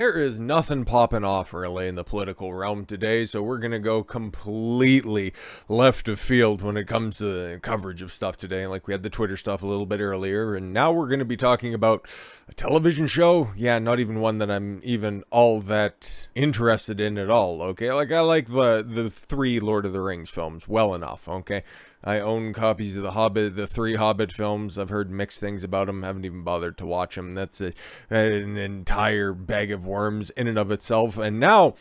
There is nothing popping off really in the political realm today, so we're going to go completely left of field when it comes to the coverage of stuff today. Like we had the Twitter stuff a little bit earlier, and now we're going to be talking about a television show. Yeah, not even one that I'm even all that interested in at all, okay? Like I like the three Lord of the Rings films well enough, okay? I own copies of the three Hobbit films. I've heard mixed things about them. Haven't even bothered to watch them. That's an entire bag of worms in and of itself. And now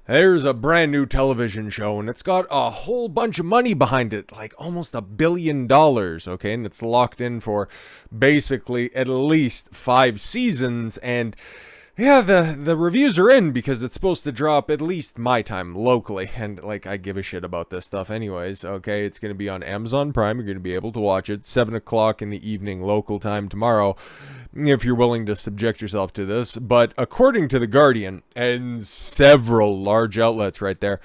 there's a brand new television show, and it's got a whole bunch of money behind it, like almost $1 billion. Okay, and it's locked in for basically at least 5 seasons. And yeah, the reviews are in because it's supposed to drop at least my time locally, and like I give a shit about this stuff anyways. Okay, it's gonna be on Amazon Prime. You're gonna be able to watch it 7 o'clock in the evening local time tomorrow, if you're willing to subject yourself to this. But according to The Guardian and several large outlets right there,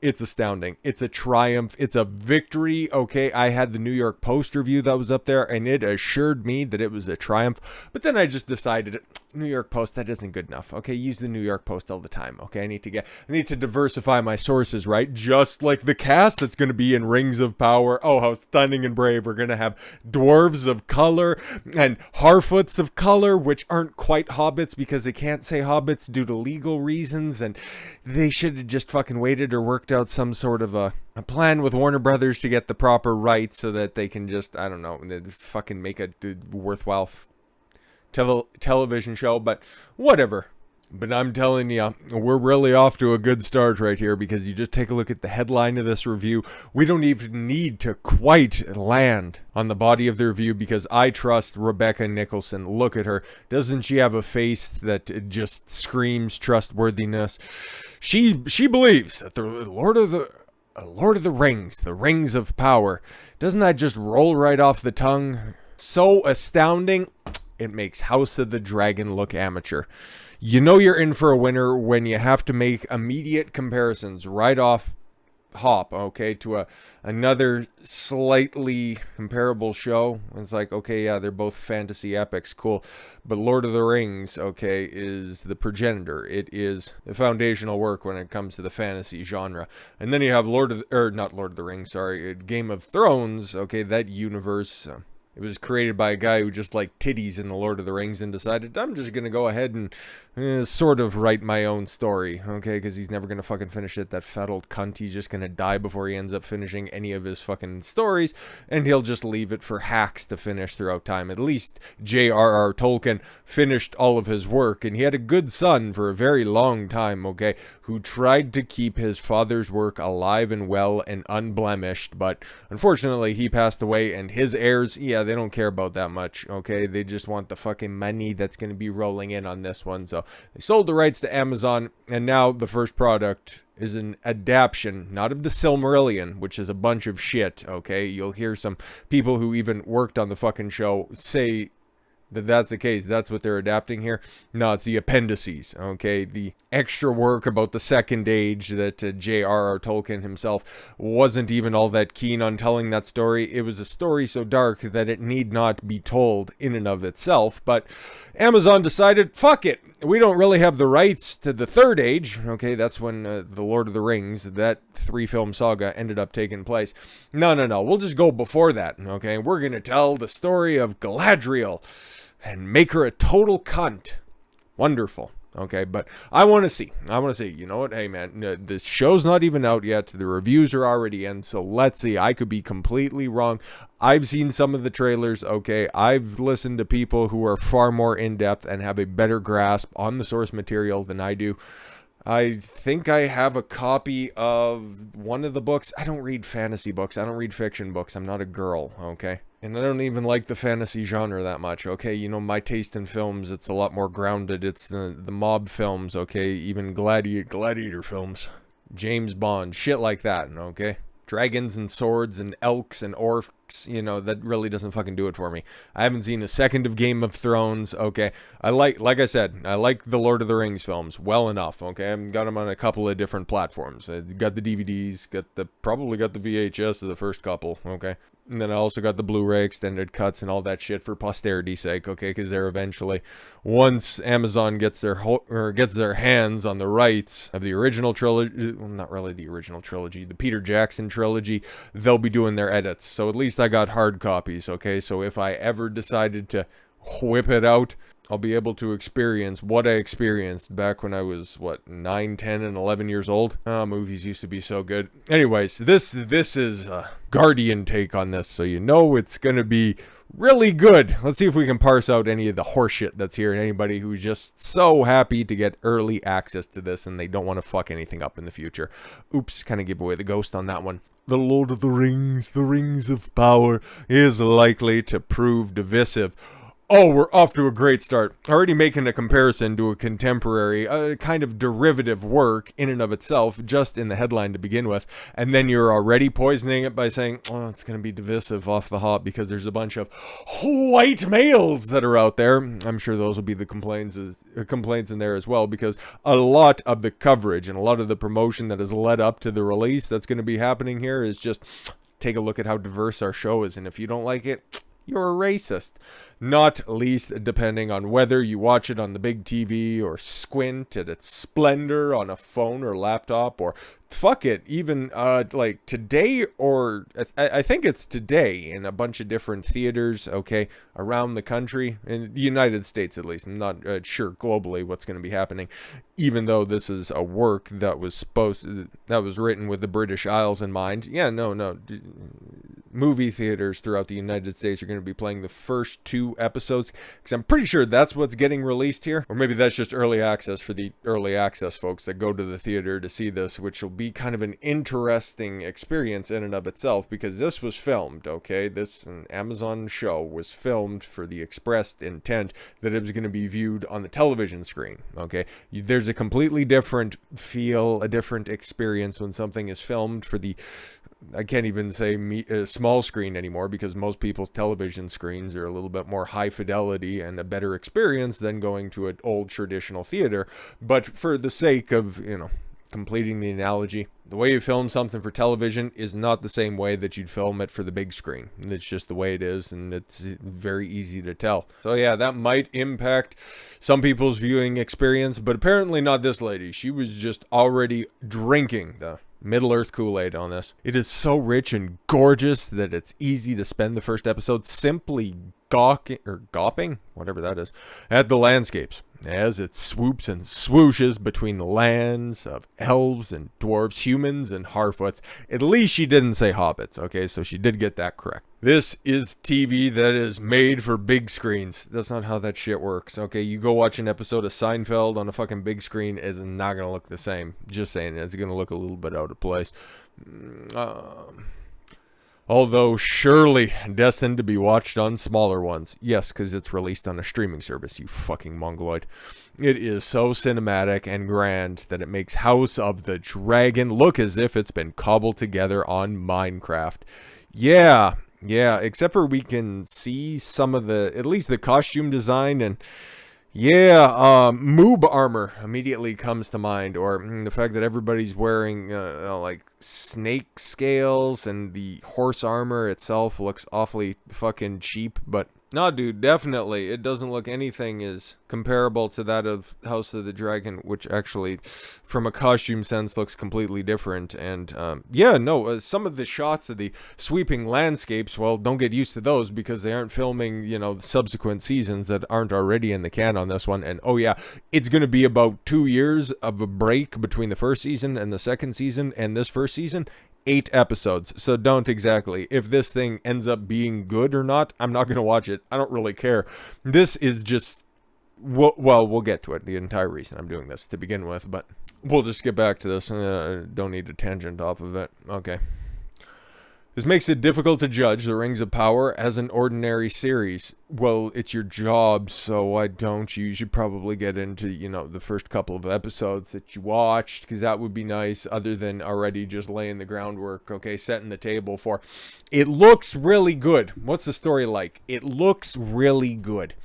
it's astounding. It's a triumph. It's a victory. Okay, I had the New York Post review that was up there, and it assured me that it was a triumph. But then I just decided, New York Post, that isn't good enough. Okay, use the New York Post all the time. Okay, I need to diversify my sources, right? Just like the cast that's going to be in Rings of Power. Oh, how stunning and brave. We're going to have dwarves of color and Harfoots of color, which aren't quite hobbits because they can't say hobbits due to legal reasons, and they should have just fucking waited or worked out some sort of a plan with Warner Brothers to get the proper rights so that they can just, I don't know, fucking make a worthwhile television show. But whatever. But I'm telling you, we're really off to a good start right here, because you just take a look at the headline of this review. We don't even need to quite land on the body of the review, because I trust Rebecca Nicholson. Look at her. Doesn't she have a face that just screams trustworthiness? She believes that the Lord of the Rings, the Rings of Power, doesn't that just roll right off the tongue? So astounding, it makes House of the Dragon look amateur. You know you're in for a winner when you have to make immediate comparisons right off hop, okay, to another slightly comparable show. It's like, okay, yeah, they're both fantasy epics, cool, but Lord of the Rings, okay, is the progenitor. It is the foundational work when it comes to the fantasy genre. And then you have not Lord of the Rings, sorry, Game of Thrones, okay, that universe. It was created by a guy who just liked titties in the Lord of the Rings and decided, I'm just going to go ahead and sort of write my own story, okay? Because he's never going to fucking finish it. That fat old cunt, he's just going to die before he ends up finishing any of his fucking stories, and he'll just leave it for hacks to finish throughout time. At least J.R.R. Tolkien finished all of his work, and he had a good son for a very long time, okay, who tried to keep his father's work alive and well and unblemished, but unfortunately he passed away, and his heirs, yeah, they don't care about that much, okay? They just want the fucking money that's going to be rolling in on this one. So they sold the rights to Amazon, and now the first product is an adaptation, not of the Silmarillion, which is a bunch of shit, okay? You'll hear some people who even worked on the fucking show say that that's the case. That's what they're adapting here. No, it's the appendices, okay? The extra work about the Second Age that J.R.R. Tolkien himself wasn't even all that keen on telling that story. It was a story so dark that it need not be told in and of itself, but Amazon decided, fuck it, we don't really have the rights to the Third Age, okay? That's when the Lord of the Rings, that 3-film saga, ended up taking place. No, we'll just go before that, okay? We're gonna tell the story of Galadriel and make her a total cunt. Wonderful. Okay, but I want to see, you know what, hey man, the show's not even out yet, the reviews are already in, so let's see. I could be completely wrong. I've seen some of the trailers, okay, I've listened to people who are far more in-depth and have a better grasp on the source material than I do. I think I have a copy of one of the books. I don't read fantasy books, I don't read fiction books, I'm not a girl, okay? And I don't even like the fantasy genre that much, okay? You know, my taste in films, it's a lot more grounded. It's the mob films, okay? Even gladiator films. James Bond, shit like that, okay? Dragons and swords and elks and that really doesn't fucking do it for me. I haven't seen a second of Game of Thrones. Okay, like I said, I like the Lord of the Rings films well enough. Okay, I've got them on a couple of different platforms. I got the DVDs, probably got the VHS of the first couple. Okay, and then I also got the Blu-ray extended cuts and all that shit for posterity's sake. Okay, because they're eventually, once Amazon gets their hands on the rights of the original trilogy, well, not really the original trilogy, the Peter Jackson trilogy, they'll be doing their edits. So at least I got hard copies. Okay, so if I ever decided to whip it out, I'll be able to experience what I experienced back when I was, 9, 10, and 11 years old. Movies used to be so good. Anyways, this is a Guardian take on this, so it's going to be really good. Let's see if we can parse out any of the horseshit that's here, and anybody who's just so happy to get early access to this and they don't want to fuck anything up in the future. Oops, kind of gave away the ghost on that one. The Lord of the Rings, the Rings of Power, is likely to prove divisive. Oh, we're off to a great start. Already making a comparison to a contemporary, kind of derivative work in and of itself, just in the headline to begin with. And then you're already poisoning it by saying, oh, it's going to be divisive off the hop because there's a bunch of white males that are out there. I'm sure those will be the complaints in there as well, because a lot of the coverage and a lot of the promotion that has led up to the release that's going to be happening here is just take a look at how diverse our show is. And if you don't like it, you're a racist. Not least depending on whether you watch it on the big TV or squint at its splendor on a phone or laptop, or fuck it, even like today, or I think it's today in a bunch of different theaters, okay, around the country, in the United States at least. I'm not sure globally what's going to be happening, even though this is a work that was written with the British Isles in mind. Yeah, no. Movie theaters throughout the United States are going to be playing the first 2 episodes, because I'm pretty sure that's what's getting released here. Or maybe that's just early access for the early access folks that go to the theater to see this, which will be kind of an interesting experience in and of itself, because this was filmed, okay? This Amazon show was filmed for the expressed intent that it was going to be viewed on the television screen, okay? There's a completely different feel, a different experience when something is filmed for the, I can't even say small screen anymore, because most people's television screens are a little bit more high fidelity and a better experience than going to an old traditional theater. But for the sake of, completing the analogy, the way you film something for television is not the same way that you'd film it for the big screen. It's just the way it is, and it's very easy to tell. So yeah, that might impact some people's viewing experience, but apparently not this lady. She was just already drinking the Middle-earth Kool-Aid on this. It is so rich and gorgeous that it's easy to spend the first episode simply gawping, whatever that is, at the landscapes as it swoops and swooshes between the lands of elves and dwarves, humans and Harfoots. At least she didn't say hobbits, okay, so she did get that correct. This is TV that is made for big screens. That's not how that shit works, okay? You go watch an episode of Seinfeld on a fucking big screen, it's not gonna look the same. Just saying, it's gonna look a little bit out of place. Although surely destined to be watched on smaller ones. Yes, because it's released on a streaming service, you fucking mongoloid. It is so cinematic and grand that it makes House of the Dragon look as if it's been cobbled together on Minecraft. Yeah, except for we can see some of at least the costume design, and moob armor immediately comes to mind, or the fact that everybody's wearing like snake scales, and the horse armor itself looks awfully fucking cheap. But no, dude, definitely it doesn't look anything as comparable to that of House of the Dragon, which actually from a costume sense looks completely different. And some of the shots of the sweeping landscapes, well, don't get used to those, because they aren't filming subsequent seasons that aren't already in the can on this one. And oh yeah, it's gonna be about 2 years of a break between the first season and the second season, and this first season 8 episodes. So don't exactly, if this thing ends up being good or not, I'm not gonna watch it. I don't really care. This is just, well, we'll get to it, the entire reason I'm doing this to begin with, but we'll just get back to this. Don't need a tangent off of it. Okay. This makes it difficult to judge The Rings of Power as an ordinary series. Well, it's your job, so why don't you? You should probably get into, the first couple of episodes that you watched, because that would be nice, other than already just laying the groundwork, okay, setting the table for. It looks really good. What's the story like? It looks really good.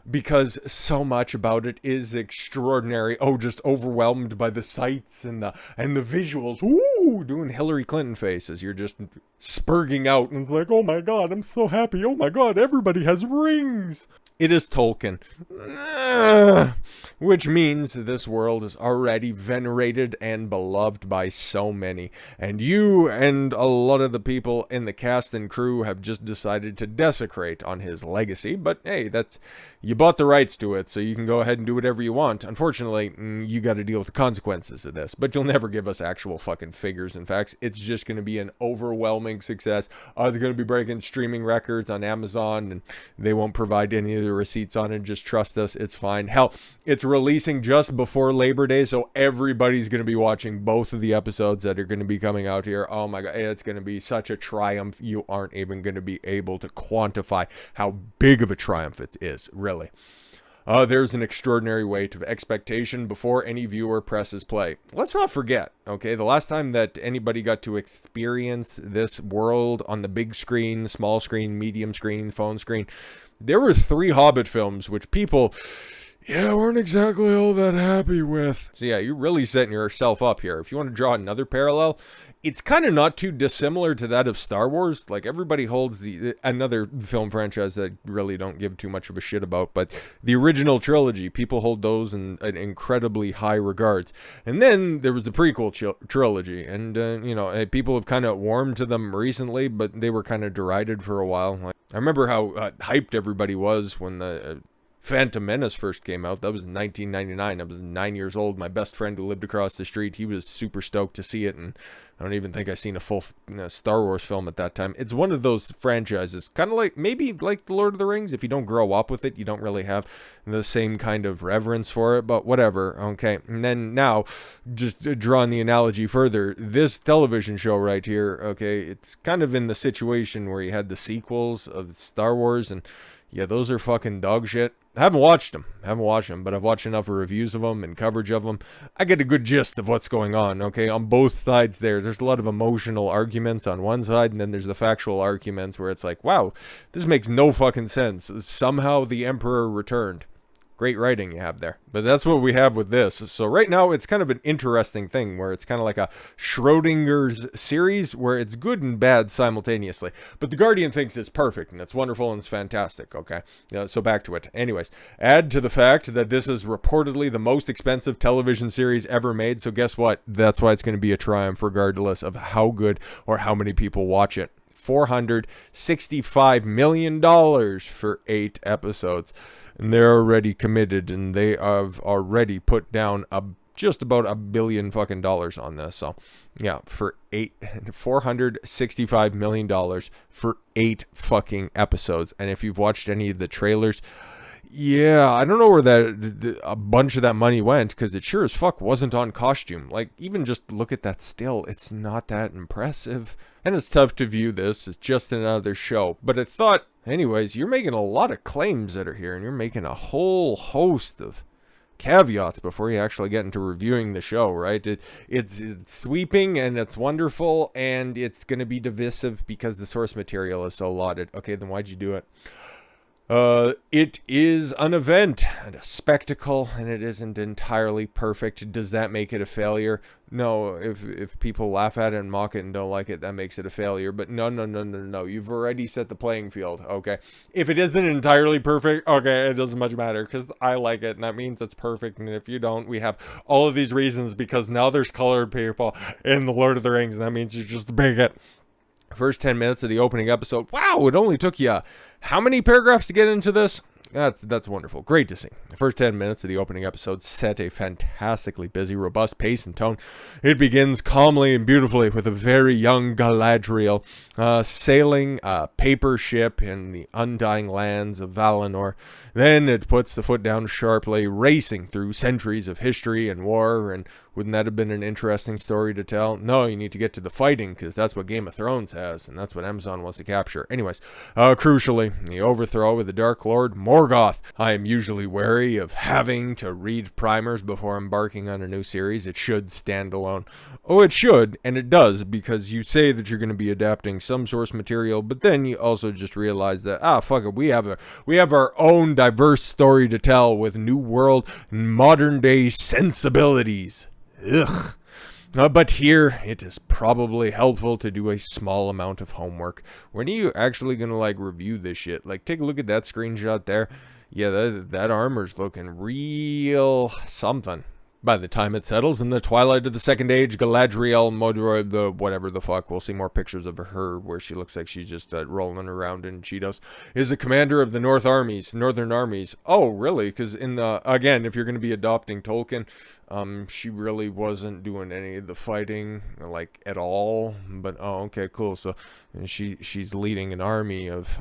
Because so much about it is extraordinary. Oh, just overwhelmed by the sights and the visuals. Ooh, doing Hillary Clinton faces. You're just spurging out, and it's like, oh my god, I'm so happy. Oh my god, everybody has rings. It is Tolkien. Which means this world is already venerated and beloved by so many. And you and a lot of the people in the cast and crew have just decided to desecrate on his legacy. But hey, you bought the rights to it, so you can go ahead and do whatever you want. Unfortunately, you got to deal with the consequences of this. But you'll never give us actual fucking figures and facts. It's just going to be an overwhelming success. It's going to be breaking streaming records on Amazon, and they won't provide any of the receipts on it. Just trust us, it's fine. Hell, it's releasing just before Labor Day, so everybody's going to be watching both of the episodes that are going to be coming out here. Oh my god, it's going to be such a triumph. You aren't even going to be able to quantify how big of a triumph it is, really. There's an extraordinary weight of expectation before any viewer presses play. Let's not forget, okay, the last time that anybody got to experience this world on the big screen, small screen, medium screen, phone screen, there were 3 Hobbit films, which people, weren't exactly all that happy with. So yeah, you're really setting yourself up here. If you want to draw another parallel, it's kind of not too dissimilar to that of Star Wars. Like, everybody holds another film franchise that I really don't give too much of a shit about, but the original trilogy, people hold those in an incredibly high regards. And then there was the prequel trilogy, and people have kind of warmed to them recently, but they were kind of derided for a while. Like, I remember how hyped everybody was when the Phantom Menace first came out. That was 1999. I was 9 years old. My best friend who lived across the street, he was super stoked to see it, and I don't even think I seen a full Star Wars film at that time. It's one of those franchises, kind of like, maybe like The Lord of the Rings. If you don't grow up with it, you don't really have the same kind of reverence for it, but whatever, okay. And then now, just drawing the analogy further, this television show right here, okay, it's kind of in the situation where you had the sequels of Star Wars, and yeah, those are fucking dog shit. I haven't watched them, but I've watched enough reviews of them and coverage of them. I get a good gist of what's going on, okay, on both sides there. There's a lot of emotional arguments on one side, and then there's the factual arguments where it's like, wow, this makes no fucking sense. Somehow the Emperor returned. Great writing you have there. But that's what we have with this. So right now, it's kind of an interesting thing where it's kind of like a Schrodinger's series where it's good and bad simultaneously. But The Guardian thinks it's perfect and it's wonderful and it's fantastic, okay? So back to it. Anyways, add to the fact that this is reportedly the most expensive television series ever made. So guess what? That's why it's going to be a triumph regardless of how good or how many people watch it. $465 million for 8 episodes. And they're already committed, and they have already put down just about $1 billion fucking dollars on this. So, yeah, for $465 million for 8 fucking episodes. And if you've watched any of the trailers, yeah, I don't know where a bunch of that money went, because it sure as fuck wasn't on costume. Like, even just look at that still, it's not that impressive. And it's tough to view this as just another show. But I thought, anyways, you're making a lot of claims that are here, and you're making a whole host of caveats before you actually get into reviewing the show, right? It's sweeping, and it's wonderful, and it's going to be divisive because the source material is so lauded. Okay, then why'd you do it? It is an event and a spectacle, and it isn't entirely perfect. Does that make it a failure? No, if people laugh at it and mock it and don't like it, that makes it a failure. But no. You've already set the playing field, okay? If it isn't entirely perfect, okay, it doesn't much matter, because I like it, and that means it's perfect. And if you don't, we have all of these reasons, because now there's colored people in The Lord of the Rings, and that means you're just a bigot. First 10 minutes of the opening episode, wow, it only took you how many paragraphs to get into this? That's wonderful. Great to see. The first 10 minutes of the opening episode set a fantastically busy, robust pace and tone. It begins calmly and beautifully with a very young Galadriel sailing a paper ship in the undying lands of Valinor. Then it puts the foot down sharply, racing through centuries of history and war. And wouldn't that have been an interesting story to tell? No, you need to get to the fighting, because that's what Game of Thrones has, and that's what Amazon wants to capture. Anyways, crucially, the overthrow of the Dark Lord Morgoth. I am usually wary of having to read primers before embarking on a new series. It should stand alone. Oh, it should, and it does, because you say that you're going to be adapting some source material, but then you also just realize that, fuck it, we have our own diverse story to tell with new world, modern day sensibilities. Ugh. But here, it is probably helpful to do a small amount of homework. When are you actually going to, review this shit? Take a look at that screenshot there. Yeah, that armor's looking real something. By the time it settles in the twilight of the Second Age, Galadriel, whatever the fuck, we'll see more pictures of her where she looks like she's just rolling around in Cheetos, is a commander of the Northern Armies. Oh, really? Because again, if you're going to be adopting Tolkien, she really wasn't doing any of the fighting, at all. But, okay, cool. So she's leading an army of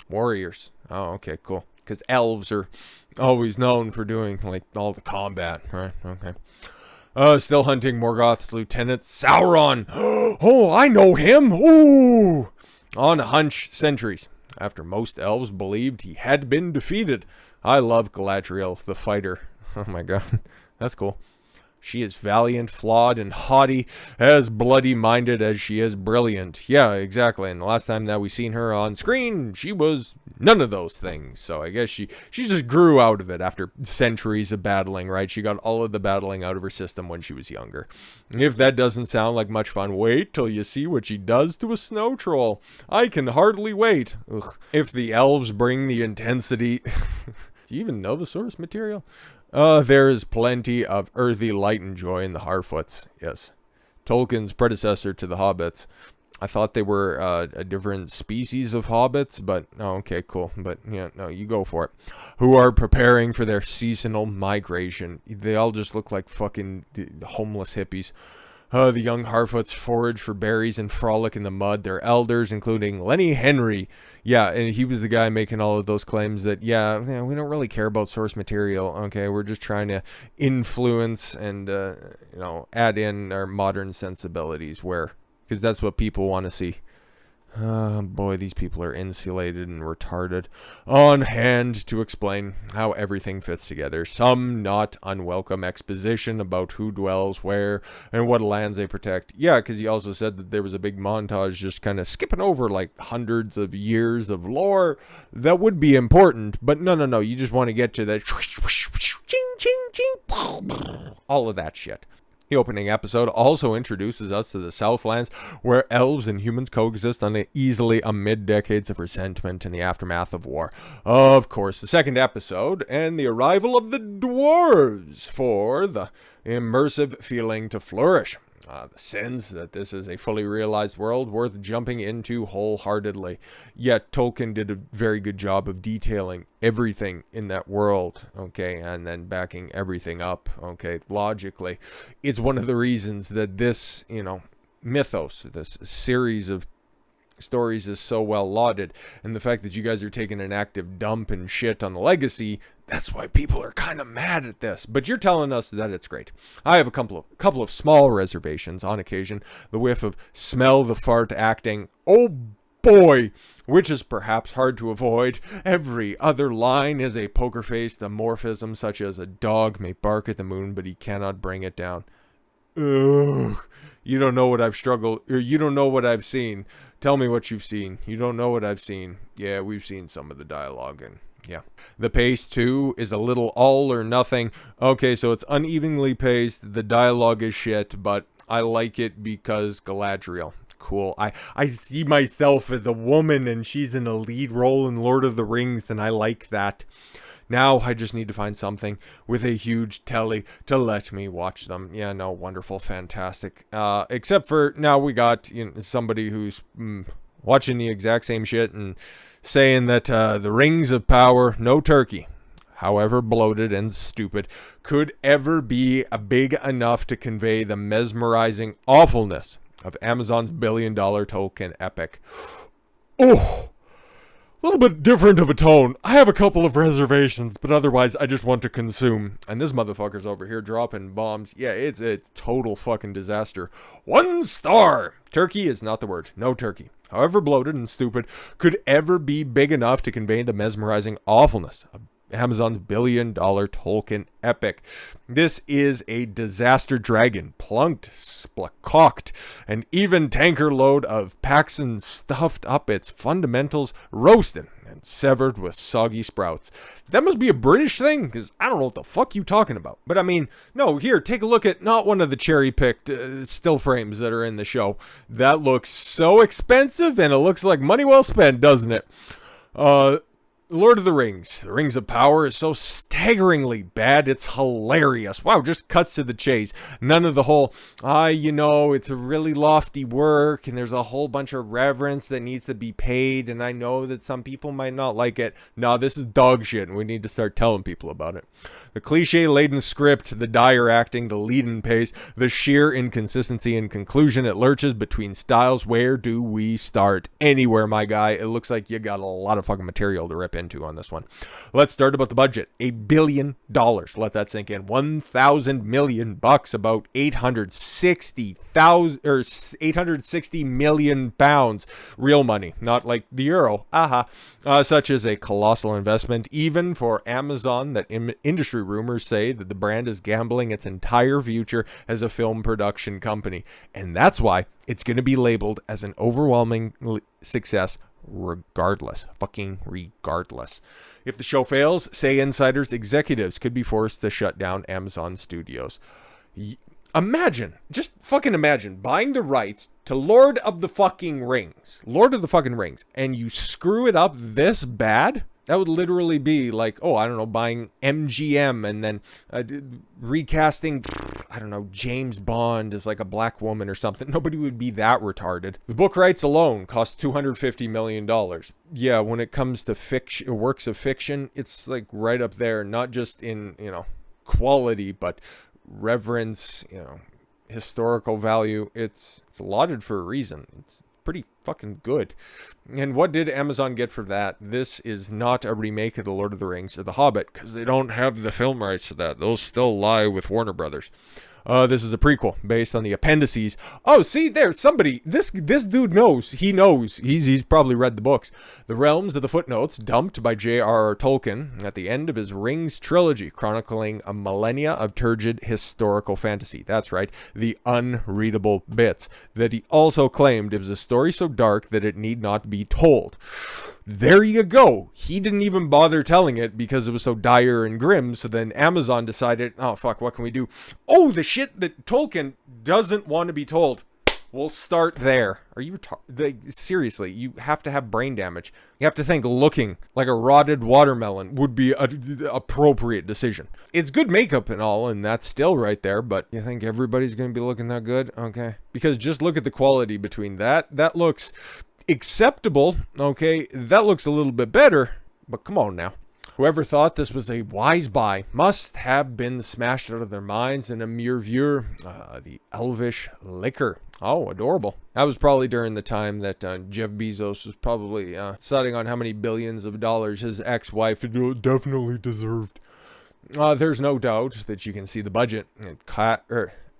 warriors. Oh, okay, cool. Because elves are always known for doing, all the combat, right? Okay. Still hunting Morgoth's lieutenant, Sauron. Oh, I know him. Ooh. On a hunch centuries, after most elves believed he had been defeated. I love Galadriel, the fighter. Oh my god. That's cool. She is valiant, flawed, and haughty, as bloody-minded as she is brilliant. Yeah, exactly. And the last time that we seen her on screen, she was none of those things. So I guess she just grew out of it after centuries of battling, right? She got all of the battling out of her system when she was younger. If that doesn't sound like much fun, wait till you see what she does to a snow troll. I can hardly wait. Ugh. If the elves bring the intensity... Do you even know the source material? There is plenty of earthy light and joy in the Harfoots, yes. Tolkien's predecessor to the Hobbits. I thought they were a different species of hobbits, but, okay, cool. But, yeah, no, you go for it. Who are preparing for their seasonal migration. They all just look like fucking homeless hippies. The young Harfoots forage for berries and frolic in the mud. Their elders, including Lenny Henry. Yeah, and he was the guy making all of those claims that, we don't really care about source material. Okay, we're just trying to influence and, add in our modern sensibilities because that's what people want to see. Boy, these people are insulated and retarded. On hand to explain how everything fits together. Some not unwelcome exposition about who dwells where and what lands they protect. Yeah, because he also said that there was a big montage just kind of skipping over hundreds of years of lore that would be important. But no, you just want to get to that ching, ching, ching, all of that shit. The opening episode also introduces us to the Southlands, where elves and humans coexist uneasily amid decades of resentment in the aftermath of war. Of course, the second episode, and the arrival of the dwarves for the immersive feeling to flourish. The sense that this is a fully realized world worth jumping into wholeheartedly. Yet Tolkien did a very good job of detailing everything in that world, okay, and then backing everything up, okay, logically. It's one of the reasons that this, mythos, this series of stories is so well lauded, and the fact that you guys are taking an active dump and shit on the legacy, that's why people are kind of mad at this. But you're telling us that it's great. I have a couple of small reservations on occasion. The whiff of smell the fart acting, oh boy, which is perhaps hard to avoid. Every other line is a poker-faced amorphism, such as a dog may bark at the moon, but he cannot bring it down. Ugh. You don't know what I've struggled, or you don't know what I've seen. Tell me what you've seen. You don't know what I've seen. Yeah, we've seen some of the dialogue, and yeah. The pace, too, is a little all or nothing. Okay, so it's unevenly paced. The dialogue is shit, but I like it because Galadriel. Cool. I see myself as a woman, and she's in a lead role in Lord of the Rings, and I like that. Now I just need to find something with a huge telly to let me watch them. Yeah, no, wonderful, fantastic. Except for now we got somebody who's watching the exact same shit and saying that the rings of power, no turkey, however bloated and stupid, could ever be big enough to convey the mesmerizing awfulness of Amazon's billion-dollar Tolkien epic. Oh, a little bit different of a tone. I have a couple of reservations, but otherwise I just want to consume. And this motherfucker's over here dropping bombs. Yeah, it's a total fucking disaster. 1 star! Turkey is not the word. No turkey, however bloated and stupid, could ever be big enough to convey the mesmerizing awfulness of Amazon's billion-dollar Tolkien epic. This is a disaster dragon, plunked, splacocked, an even tanker load of Paxson stuffed up its fundamentals, roasted and severed with soggy sprouts. That must be a British thing, because I don't know what the fuck you talking about. But I mean, no, here, take a look at not one of the cherry-picked still frames that are in the show. That looks so expensive, and it looks like money well spent, doesn't it? Lord of the Rings. The Rings of Power is so staggeringly bad, it's hilarious. Wow, just cuts to the chase. None of the whole, it's a really lofty work, and there's a whole bunch of reverence that needs to be paid, and I know that some people might not like it. No, this is dog shit, and we need to start telling people about it. The cliche-laden script, the dire acting, the lead-in pace, the sheer inconsistency and conclusion it lurches between styles. Where do we start? Anywhere, my guy. It looks like you got a lot of fucking material to rip into on this one. Let's start about the budget. $1 billion. Let that sink in. 1,000 million bucks, about 860 million pounds. Real money, not like the euro. Such is a colossal investment, even for Amazon, that industry rumors say that the brand is gambling its entire future as a film production company. And that's why it's going to be labeled as an overwhelming success regardless. Fucking regardless. If the show fails, say insiders, executives could be forced to shut down Amazon Studios. Imagine, just fucking imagine, buying the rights to Lord of the fucking Rings, and you screw it up this bad? That would literally be like, buying MGM and then recasting, James Bond as like a black woman or something. Nobody would be that retarded. The book rights alone cost $250 million. Yeah, when it comes to fiction, works of fiction, it's like right up there, not just in, quality, but reverence, historical value. It's lauded for a reason. It's pretty fucking good. And what did Amazon get for that? This is not a remake of The Lord of the Rings or The Hobbit, because they don't have the film rights to that. Those still lie with Warner Brothers. This is a prequel based on the appendices. Oh, see there, somebody, this dude knows. He knows. He's probably read the books. The realms of the footnotes dumped by J.R.R. Tolkien at the end of his Rings trilogy, chronicling a millennia of turgid historical fantasy. That's right, the unreadable bits that he also claimed it was a story so dark that it need not be told. There you go. He didn't even bother telling it because it was so dire and grim. So then Amazon decided, oh, fuck, what can we do? Oh, the shit that Tolkien doesn't want to be told. We'll start there. Are you seriously, you have to have brain damage. You have to think looking like a rotted watermelon would be an appropriate decision. It's good makeup and all, and that's still right there, but you think everybody's going to be looking that good? Okay. Because just look at the quality between that. That looks acceptable, okay, that looks a little bit better, but come on now. Whoever thought this was a wise buy must have been smashed out of their minds in a mere viewer. The elvish liquor. Oh, adorable. That was probably during the time that Jeff Bezos was probably deciding on how many billions of dollars his ex-wife definitely deserved. There's no doubt that you can see the budget.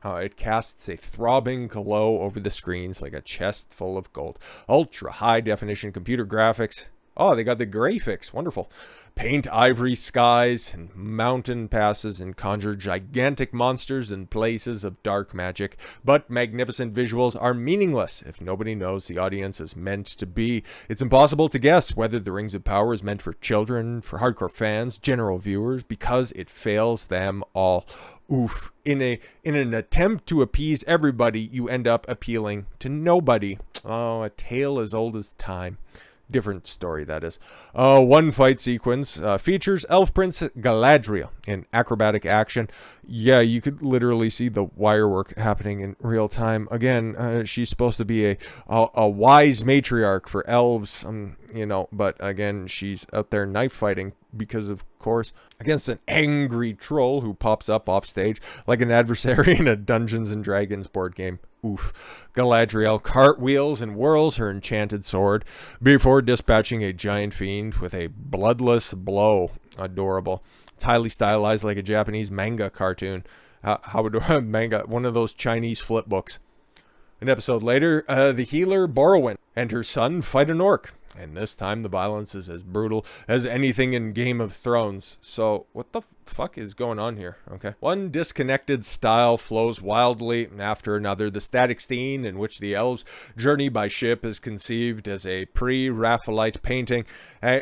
It casts a throbbing glow over the screens like a chest full of gold. Ultra high definition computer graphics. Oh, they got the graphics. Wonderful. Paint ivory skies and mountain passes and conjure gigantic monsters in places of dark magic. But magnificent visuals are meaningless if nobody knows the audience is meant to be. It's impossible to guess whether The Rings of Power is meant for children, for hardcore fans, general viewers, because it fails them all. Oof. In an attempt to appease everybody, you end up appealing to nobody. Oh, a tale as old as time. Different story, that is. One fight sequence features Elf Prince Galadriel in acrobatic action. Yeah, you could literally see the wire work happening in real time. Again, she's supposed to be a wise matriarch for elves, but again, she's out there knife fighting because, of course, against an angry troll who pops up off stage like an adversary in a Dungeons and Dragons board game. Oof. Galadriel cartwheels and whirls her enchanted sword before dispatching a giant fiend with a bloodless blow. Adorable. It's highly stylized like a Japanese manga cartoon. How would manga? One of those Chinese flip books. An episode later, the healer Borowin and her son fight an orc. And this time the violence is as brutal as anything in Game of Thrones. So what the fuck is going on here? Okay. One disconnected style flows wildly after another. The static scene in which the elves journey by ship is conceived as a pre-Raphaelite painting.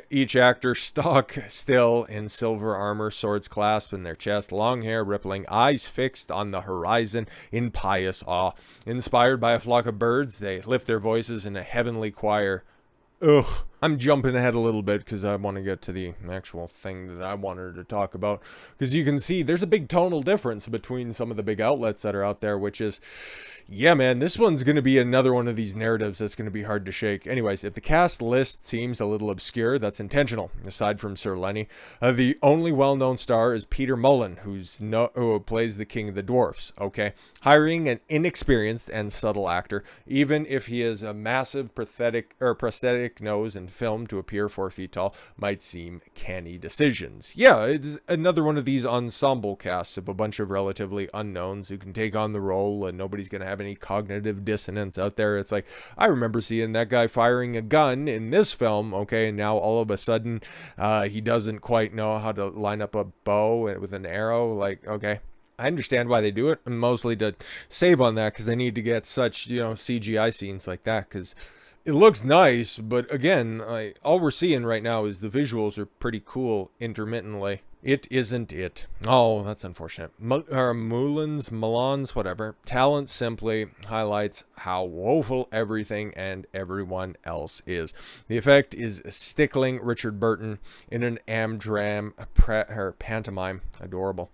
Each actor stock still in silver armor, swords clasped in their chest, long hair rippling, eyes fixed on the horizon in pious awe. Inspired by a flock of birds, they lift their voices in a heavenly choir. Ugh. I'm jumping ahead a little bit because I want to get to the actual thing that I wanted to talk about. Because you can see there's a big tonal difference between some of the big outlets that are out there, which is, yeah, man, this one's going to be another one of these narratives that's going to be hard to shake. Anyways, if the cast list seems a little obscure, that's intentional. Aside from Sir Lenny, the only well-known star is Peter Mullen, who plays the King of the Dwarfs, okay? Hiring an inexperienced and subtle actor, even if he has a massive prosthetic nose and film to appear 4 feet tall, might seem canny decisions. Yeah, it's another one of these ensemble casts of a bunch of relatively unknowns who can take on the role and nobody's going to have any cognitive dissonance out there. It's like, I remember seeing that guy firing a gun in this film, okay, and now all of a sudden he doesn't quite know how to line up a bow with an arrow. Like, okay, I understand why they do it, and mostly to save on that because they need to get such, CGI scenes like that because it looks nice, but again, all we're seeing right now is the visuals are pretty cool intermittently. It isn't it. Oh, that's unfortunate. Mulan's, whatever. Talent simply highlights how woeful everything and everyone else is. The effect is stickling Richard Burton in an pantomime. Adorable.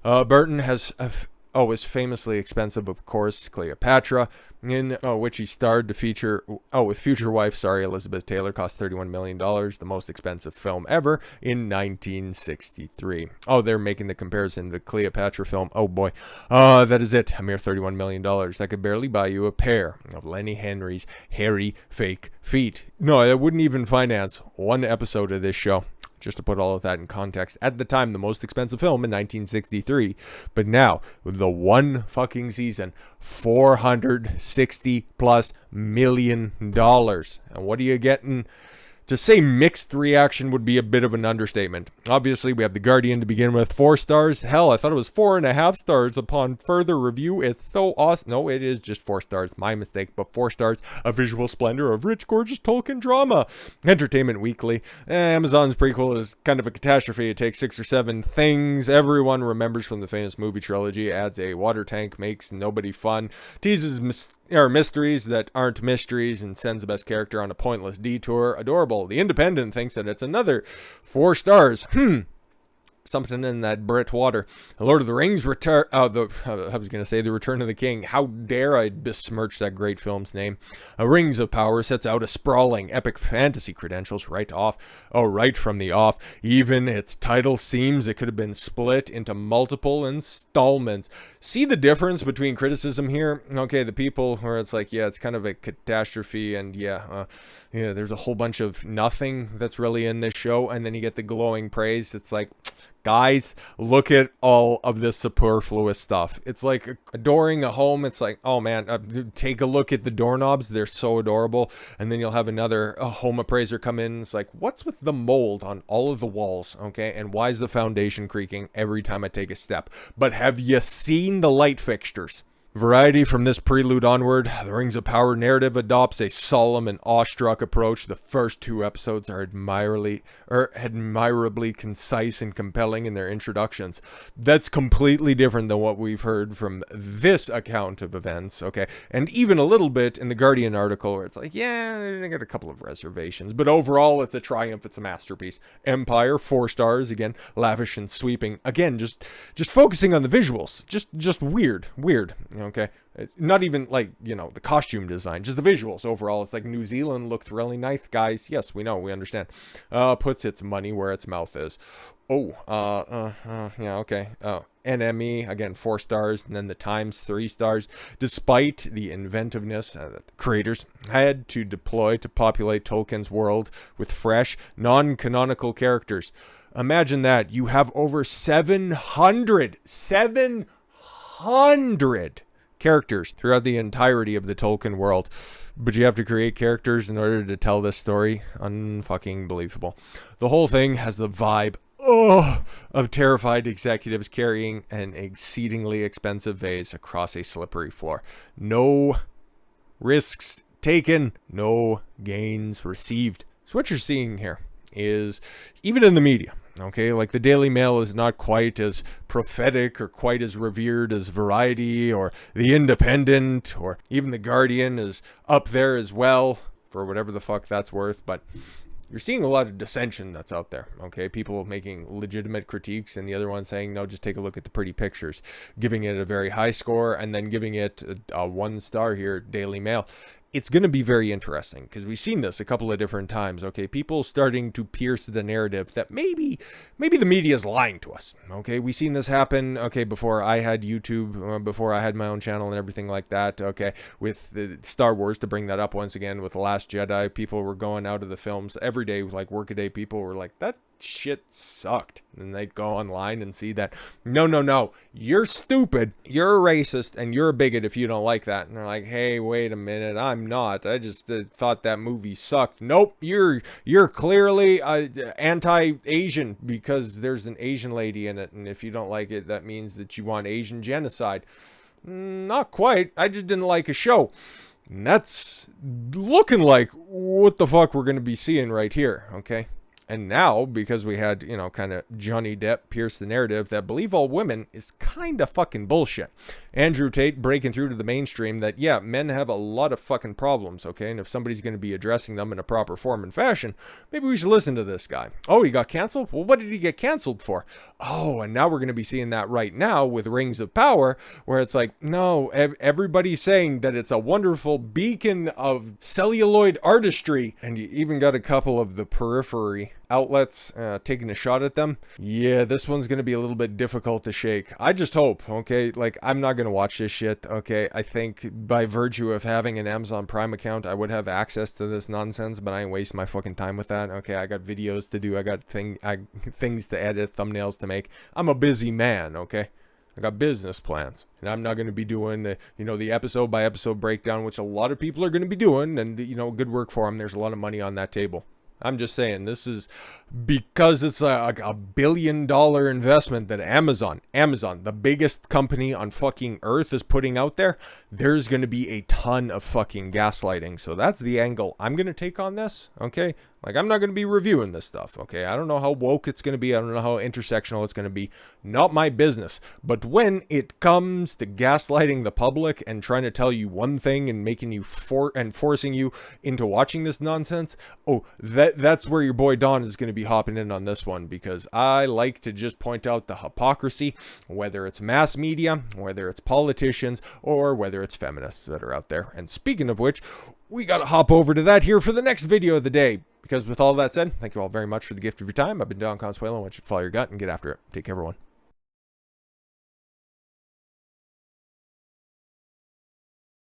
Burton is famously expensive, of course, Cleopatra, in which he starred to feature, with future wife, Elizabeth Taylor, cost $31 million, the most expensive film ever, in 1963. Oh, they're making the comparison to the Cleopatra film. Oh boy. That is it. A mere $31 million. That could barely buy you a pair of Lenny Henry's hairy fake feet. No, that wouldn't even finance one episode of this show. Just to put all of that in context, at the time, the most expensive film in 1963, but now, with the one fucking season, $460+ million. And what are you getting? To say mixed reaction would be a bit of an understatement. Obviously, we have The Guardian to begin with, 4 stars. Hell, I thought it was 4.5 stars upon further review. It's so awesome. No, it is just 4 stars. My mistake, but 4 stars. A visual splendor of rich, gorgeous Tolkien drama. Entertainment Weekly. Amazon's prequel is kind of a catastrophe. It takes 6 or 7 things everyone remembers from the famous movie trilogy, adds a water tank, makes nobody fun, teases mysteries that aren't mysteries, and sends the best character on a pointless detour. Adorable. The Independent thinks that it's another 4 stars. Something in that Brit water. The Lord of the Rings Return. I was going to say The Return of the King. How dare I besmirch that great film's name? Rings of Power sets out a sprawling, epic fantasy credentials right from the off. Even its title seems it could have been split into multiple installments. See the difference between criticism here? Okay, the people where it's like, yeah, it's kind of a catastrophe, and there's a whole bunch of nothing that's really in this show, and then you get the glowing praise. It's like, guys, look at all of this superfluous stuff. It's like adoring a home. It's like, oh man, take a look at the doorknobs. They're so adorable. And then you'll have another home appraiser come in. It's like, what's with the mold on all of the walls? Okay. And why is the foundation creaking every time I take a step? But have you seen the light fixtures? Variety from this prelude onward, the Rings of Power narrative adopts a solemn and awestruck approach. The first 2 episodes are admirably concise and compelling in their introductions. That's completely different than what we've heard from this account of events, okay? And even a little bit in the Guardian article where it's like, yeah, they got a couple of reservations. But overall, it's a triumph. It's a masterpiece. Empire, 4 stars. Again, lavish and sweeping. Again, just focusing on the visuals. Just weird. Okay, not even like, you know, the costume design, just the visuals overall. It's like New Zealand looked really nice, guys. Yes, we know, we understand. Puts its money where its mouth is. Yeah, okay. NME, again, 4 stars, and then the Times, 3 stars. Despite the inventiveness that the creators had to deploy to populate Tolkien's world with fresh, non-canonical characters. Imagine that. You have over 700 characters throughout the entirety of the Tolkien world, but you have to create characters in order to tell this story. Unfucking believable. The whole thing has the vibe of terrified executives carrying an exceedingly expensive vase across a slippery floor. No risks taken, no gains received. So what you're seeing here is, even in the media, okay, like the Daily Mail is not quite as prophetic or quite as revered as Variety or The Independent, or even the Guardian is up there as well, for whatever the fuck that's worth. But you're seeing a lot of dissension that's out there, okay? People making legitimate critiques, and the other one saying, no, just take a look at the pretty pictures, giving it a very high score, and then giving it a 1 star here, Daily Mail. It's going to be very interesting, because we've seen this a couple of different times, okay? People starting to pierce the narrative that maybe the media is lying to us, okay? We've seen this happen, okay, before I had YouTube, before I had my own channel and everything like that, okay? With the Star Wars, to bring that up once again, with The Last Jedi, people were going out of the films every day, like workaday people were like, that shit sucked. And they'd go online and see that, no, you're stupid, you're a racist, and you're a bigot if you don't like that. And they're like, hey, wait a minute, I'm not. I just thought that movie sucked. Nope, you're clearly anti-Asian because there's an Asian lady in it, and if you don't like it, that means that you want Asian genocide. Not quite. I just didn't like a show. And that's looking like what the fuck we're going to be seeing right here, okay? And now, because we had, you know, kind of Johnny Depp pierce the narrative that believe all women is kind of fucking bullshit. Andrew Tate breaking through to the mainstream that, yeah, men have a lot of fucking problems, okay? And if somebody's going to be addressing them in a proper form and fashion, maybe we should listen to this guy. Oh, he got canceled? Well, what did he get canceled for? Oh, and now we're going to be seeing that right now with Rings of Power, where it's like, no, everybody's saying that it's a wonderful beacon of celluloid artistry, and you even got a couple of the periphery outlets taking a shot at them. Yeah, this one's going to be a little bit difficult to shake. I just hope, okay? Like, I'm not going to watch this shit, okay? I think by virtue of having an Amazon Prime account, I would have access to this nonsense, but I ain't waste my fucking time with that, okay? I got videos to do. I got things to edit, thumbnails to make. I'm a busy man, okay? I got business plans, and I'm not going to be doing the, you know, the episode by episode breakdown, which a lot of people are going to be doing, and, you know, good work for them. There's a lot of money on that table. I'm just saying, this is because it's a $1 billion investment that Amazon, the biggest company on fucking earth, is putting out there. There's going to be a ton of fucking gaslighting. So that's the angle I'm going to take on this, okay? Like, I'm not going to be reviewing this stuff, okay? I don't know how woke it's going to be. I don't know how intersectional it's going to be. Not my business. But when it comes to gaslighting the public and trying to tell you one thing and making you forcing you into watching this nonsense, oh, that's where your boy Don is going to be hopping in on this one, because I like to just point out the hypocrisy, whether it's mass media, whether it's politicians, or whether it's feminists that are out there. And speaking of which, we got to hop over to that here for the next video of the day. Because with all that said, thank you all very much for the gift of your time. I've been Don Consuelo. I want you to follow your gut and get after it. Take care, everyone.